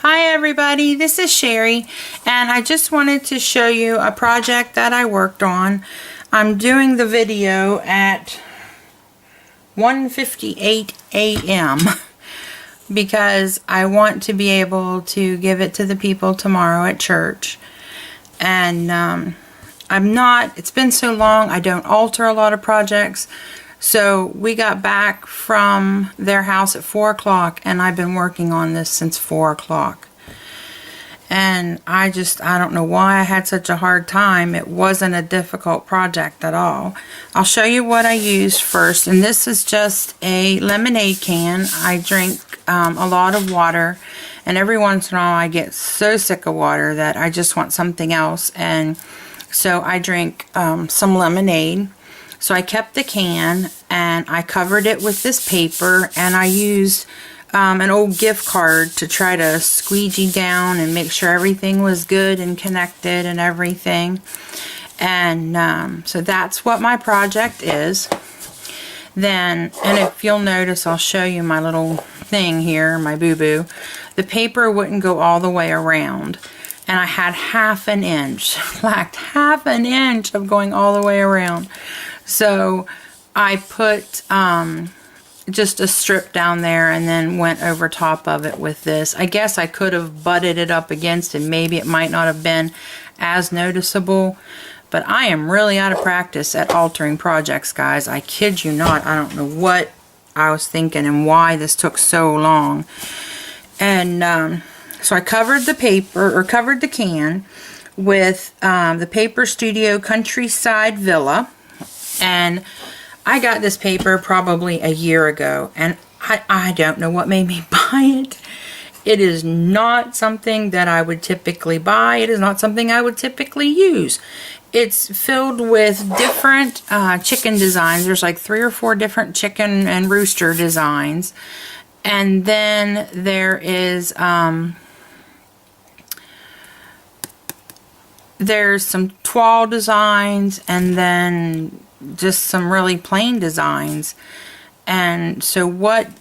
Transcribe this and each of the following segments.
Hi everybody, this is Sherry, and I just wanted to show you a project that I worked on. I'm doing the video at 1:58 a.m. because I want to be able to give it to the people tomorrow at church. And it's been so long, I don't alter a lot of projects. So we got back from their house at 4 o'clock, and I've been working on this since 4 o'clock. And I don't know why I had such a hard time. It wasn't a difficult project at all. I'll show you what I used first, and this is just a lemonade can. I drink a lot of water, and every once in a while I get so sick of water that I just want something else, and so I drink some lemonade. So I kept the can and I covered it with this paper, and I used an old gift card to try to squeegee down and make sure everything was good and connected and everything. And so that's what my project is. Then, and if you'll notice, I'll show you my little thing here, my boo-boo. The paper wouldn't go all the way around. And I had half an inch, lacked half an inch of going all the way around. So I put just a strip down there and then went over top of it with this. I guess I could have butted it up against, and maybe it might not have been as noticeable. But I am really out of practice at altering projects, guys. I kid you not. I don't know what I was thinking and why this took so long. And so I covered the paper, or covered the can, with the Paper Studio Countryside Villa. And I got this paper probably a year ago, and I don't know what made me buy it. It is not something that I would typically buy. It is not something I would typically use. It's filled with different chicken designs. There's like 3 or 4 different chicken and rooster designs. And then there is there's some toile designs, and then just some really plain designs. And so why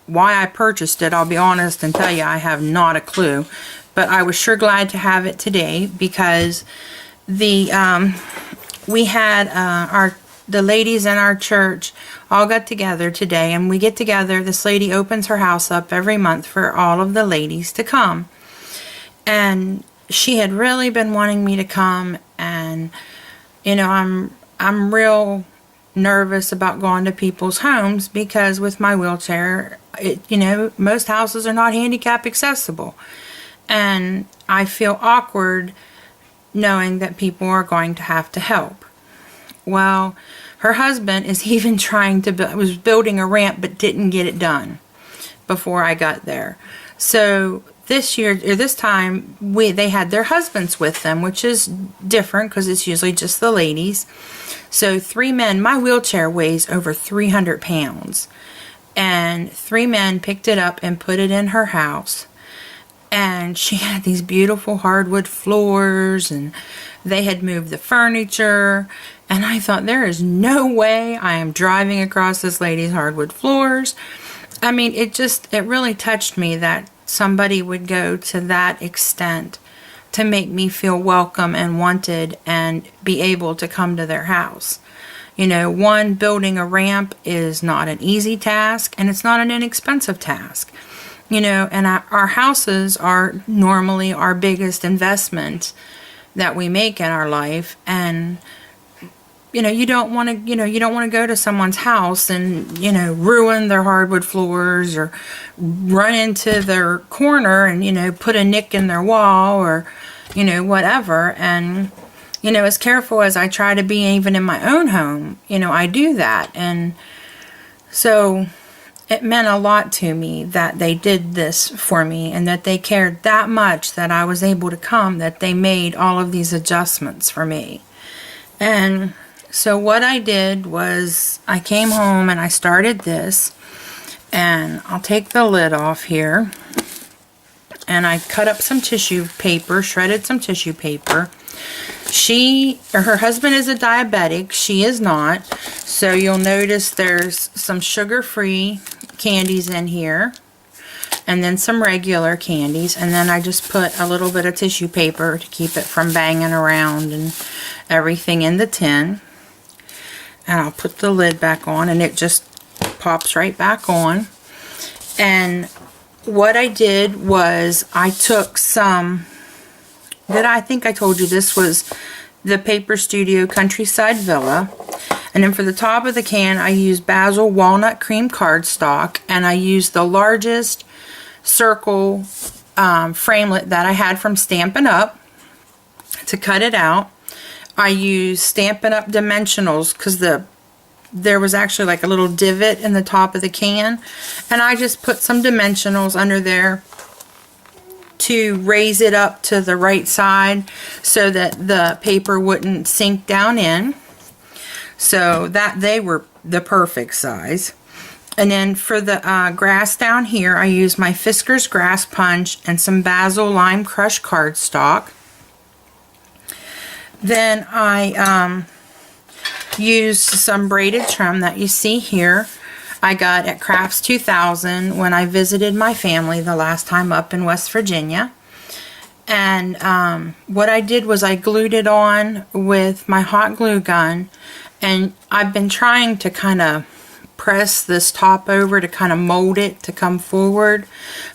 I purchased it, I'll be honest and tell you, I have not a clue. But I was sure glad to have it today, because we had the ladies in our church all got together today, and we get together. This lady opens her house up every month for all of the ladies to come. And she had really been wanting me to come, and you know, I'm real nervous about going to people's homes, because with my wheelchair, most houses are not handicap accessible, and I feel awkward knowing that people are going to have to help. Well, her husband is even was building a ramp, but didn't get it done before I got there. So this time they had their husbands with them, which is different because it's usually just the ladies. So 3 men, my wheelchair weighs over 300 pounds, and 3 men picked it up and put it in her house. And she had these beautiful hardwood floors, and they had moved the furniture, and I thought, there is no way I am driving across this lady's hardwood floors. I mean, it really touched me that somebody would go to that extent to make me feel welcome and wanted and be able to come to their house. Building a ramp is not an easy task, and it's not an inexpensive task. And our houses are normally our biggest investment that we make in our life, and you don't want to go to someone's house and ruin their hardwood floors, or run into their corner and put a nick in their wall, or whatever. And as careful as I try to be even in my own home, I do that. And so it meant a lot to me that they did this for me, and that they cared that much that I was able to come, that they made all of these adjustments for me. And so what I did was I came home and I started this, and I'll take the lid off here, and I cut up some tissue paper, shredded some tissue paper. Her husband is a diabetic, she is not, so you'll notice there's some sugar-free candies in here. and then some regular candies, and then I just put a little bit of tissue paper to keep it from banging around and everything in the tin. And I'll put the lid back on, and it just pops right back on. And what I did was I took some, I think I told you this was the Paper Studio Countryside Villa. And then for the top of the can, I used Basil Walnut Cream cardstock, and I used the largest circle framelit that I had from Stampin' Up! To cut it out. I used Stampin' Up! Dimensionals because there was actually like a little divot in the top of the can, and I just put some dimensionals under there to raise it up to the right side so that the paper wouldn't sink down in, so that they were the perfect size. And then for the grass down here, I used my Fisker's Grass Punch and some Basil Lime Crush cardstock. Then I used some braided trim that you see here. I got at Crafts 2000 when I visited my family the last time up in West Virginia. And what I did was I glued it on with my hot glue gun, and I've been trying to kind of press this top over to kind of mold it to come forward,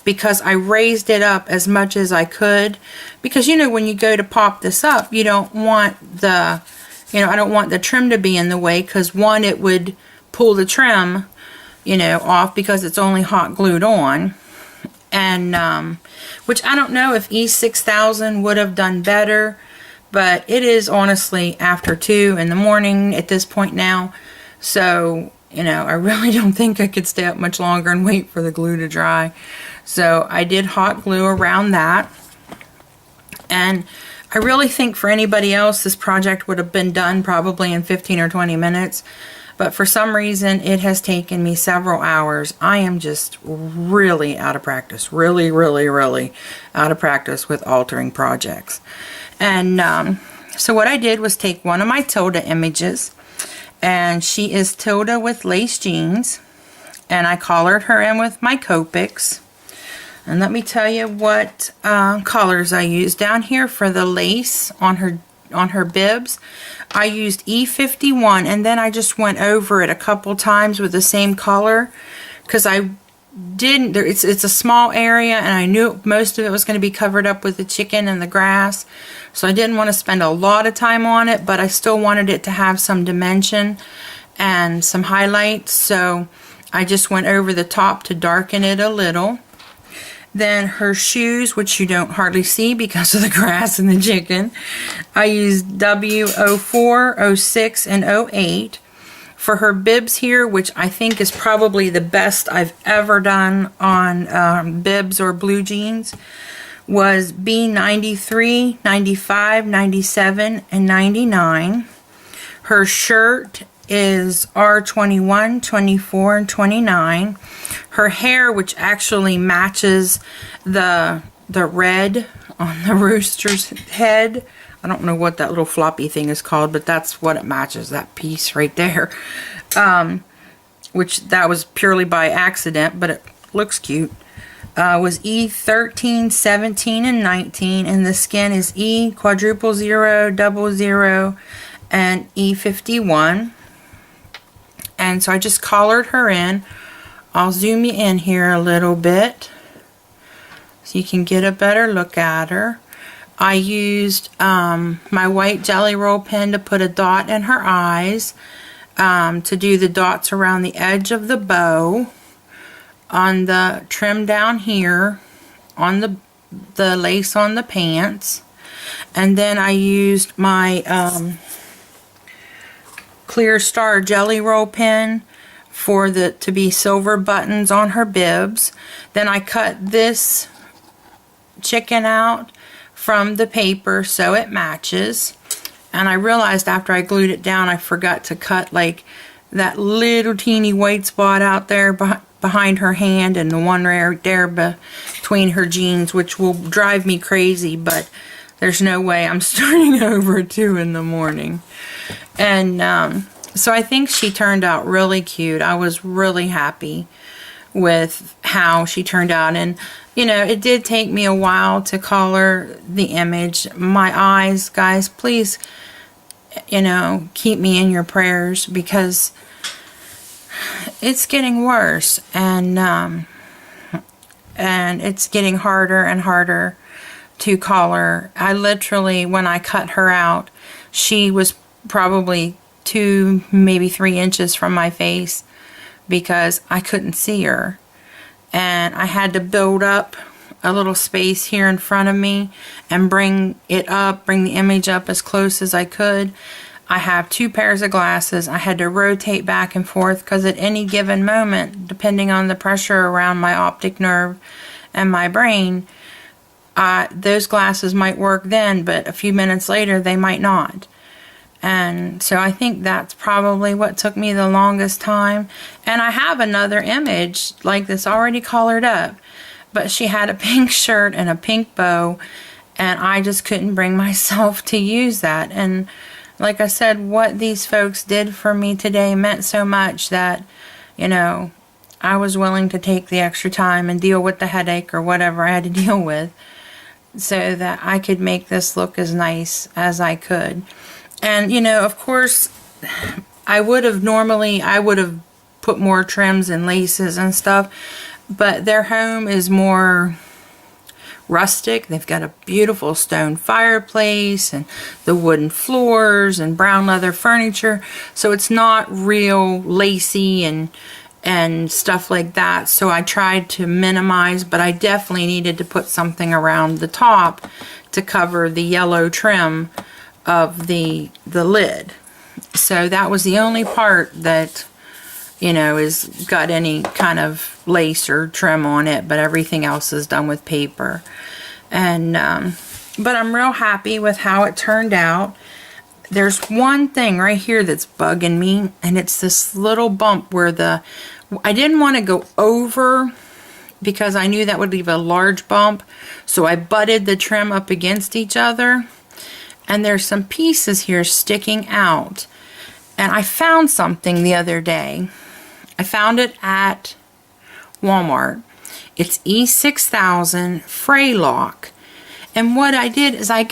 because I raised it up as much as I could, because you know when you go to pop this up, you don't want the, you know, I don't want the trim to be in the way, because one, it would pull the trim, you know, off because it's only hot glued on. And which I don't know if E6000 would have done better, but it is honestly after 2 in the morning at this point now, so you know, I really don't think I could stay up much longer and wait for the glue to dry. So I did hot glue around that. And I really think for anybody else, this project would have been done probably in 15 or 20 minutes. But for some reason, it has taken me several hours. I am just really out of practice. Really, really, really out of practice with altering projects. And so what I did was take one of my Tilda images, and she is Tilda with lace jeans, and I collared her in with my Copics. And let me tell you what colors I used down here for the lace on her bibs. I used E51, and then I just went over it a couple times with the same color, because I didn't, it's a small area, and I knew most of it was going to be covered up with the chicken and the grass, so I didn't want to spend a lot of time on it, but I still wanted it to have some dimension and some highlights, so I just went over the top to darken it a little. Then her shoes, which you don't hardly see because of the grass and the chicken, I used W04, 06, and 08. For her bibs here, which I think is probably the best I've ever done on bibs or blue jeans, was B93, 95, 97, and 99. Her shirt is R21, 24, and 29. Her hair, which actually matches the red on the rooster's head. I don't know what that little floppy thing is called, but that's what it matches, that piece right there. Which that was purely by accident, but it looks cute. Was E13, 17, and 19, and the skin is E quadruple 0, double 0, and E51. And so I just collared her in. I'll zoom you in here a little bit so you can get a better look at her. I used my white Jelly Roll pen to put a dot in her eyes, to do the dots around the edge of the bow, on the trim down here, on the lace on the pants. And then I used my Clear Star Jelly Roll pen for to be silver buttons on her bibs. Then I cut this chicken out from the paper so it matches. And I realized after I glued it down, I forgot to cut like that little teeny white spot out there behind her hand, and the one right there between her jeans, which will drive me crazy, but there's no way I'm starting over at 2 in the morning. And so I think she turned out really cute. I was really happy with how she turned out. And, you know, it did take me a while to color the image. My eyes, guys, please, you know, keep me in your prayers, because it's getting worse, and it's getting harder and harder to color. I literally, when I cut her out, she was probably 2, maybe 3 inches from my face, because I couldn't see her. And I had to build up a little space here in front of me and bring the image up as close as I could. I have 2 pairs of glasses. I had to rotate back and forth, because at any given moment, depending on the pressure around my optic nerve and my brain, those glasses might work then, but a few minutes later they might not. And so I think that's probably what took me the longest time. And I have another image like this already colored up, but she had a pink shirt and a pink bow, and I just couldn't bring myself to use that. And like I said, what these folks did for me today meant so much that, you know, I was willing to take the extra time and deal with the headache or whatever I had to deal with, so that I could make this look as nice as I could. And, you know, of course, I would have put more trims and laces and stuff, but their home is more rustic. They've got a beautiful stone fireplace and the wooden floors and brown leather furniture, so it's not real lacy and stuff like that. So I tried to minimize, but I definitely needed to put something around the top to cover the yellow trim of the lid. So that was the only part that, you know, is got any kind of lace or trim on it, but everything else is done with paper. And but I'm real happy with how it turned out. There's one thing right here that's bugging me, and it's this little bump where I didn't want to go over, because I knew that would leave a large bump, so I butted the trim up against each other. And there's some pieces here sticking out. And I found something the other day. I found it at Walmart. It's E6000 Fray Lock. And what I did is I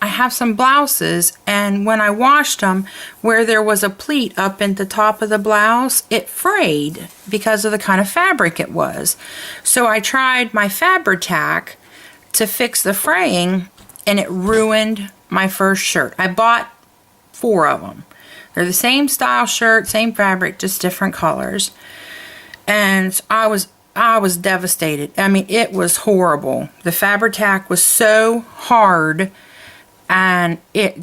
have some blouses, and when I washed them, where there was a pleat up at the top of the blouse, it frayed because of the kind of fabric it was. So I tried my Fabri-Tac to fix the fraying, and it ruined my first shirt. I bought 4 of them. They're the same style shirt, same fabric, just different colors. And I was devastated. I mean, it was horrible. The Fabri-Tac was so hard, and it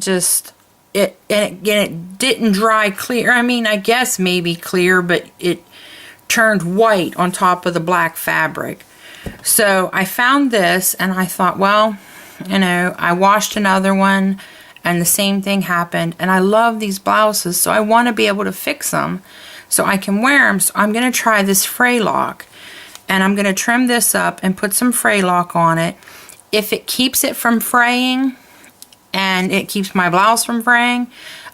didn't dry clear. I mean, I guess maybe clear, but it turned white on top of the black fabric. So I found this, and I thought, well, you know, I washed another one, and the same thing happened. And I love these blouses, so I want to be able to fix them so I can wear them. So I'm going to try this Fray Lock, and I'm going to trim this up and put some Fray Lock on it. If it keeps it from fraying and it keeps my blouse from fraying,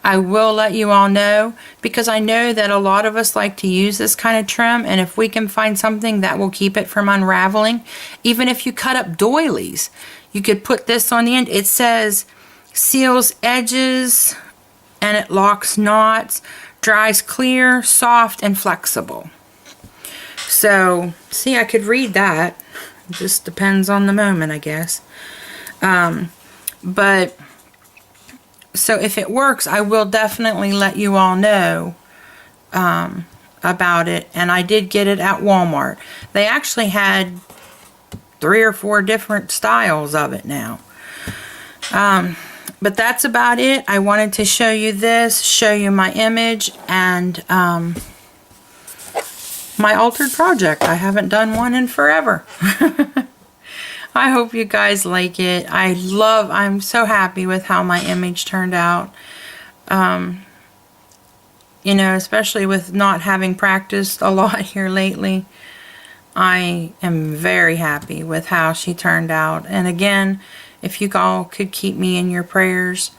I will let you all know, because I know that a lot of us like to use this kind of trim, and if we can find something that will keep it from unraveling, even if you cut up doilies, you could put this on the end. It says seals edges and it locks knots, dries clear, soft, and flexible. So, see, I could read that. It just depends on the moment, I guess. But, so if it works, I will definitely let you all know about it. And I did get it at Walmart. They actually had 3 or 4 different styles of it now. But that's about it. I wanted to show you this, show you my image, and my altered project. I haven't done one in forever. I hope you guys like it. I'm so happy with how my image turned out. You know, especially with not having practiced a lot here lately. I am very happy with how she turned out. And again, if you all could keep me in your prayers,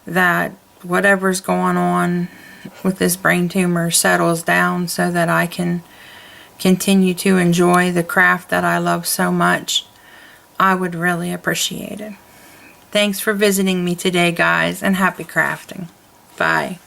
that whatever's going on with this brain tumor settles down so that I can continue to enjoy the craft that I love so much, I would really appreciate it. Thanks for visiting me today, guys, and happy crafting. Bye.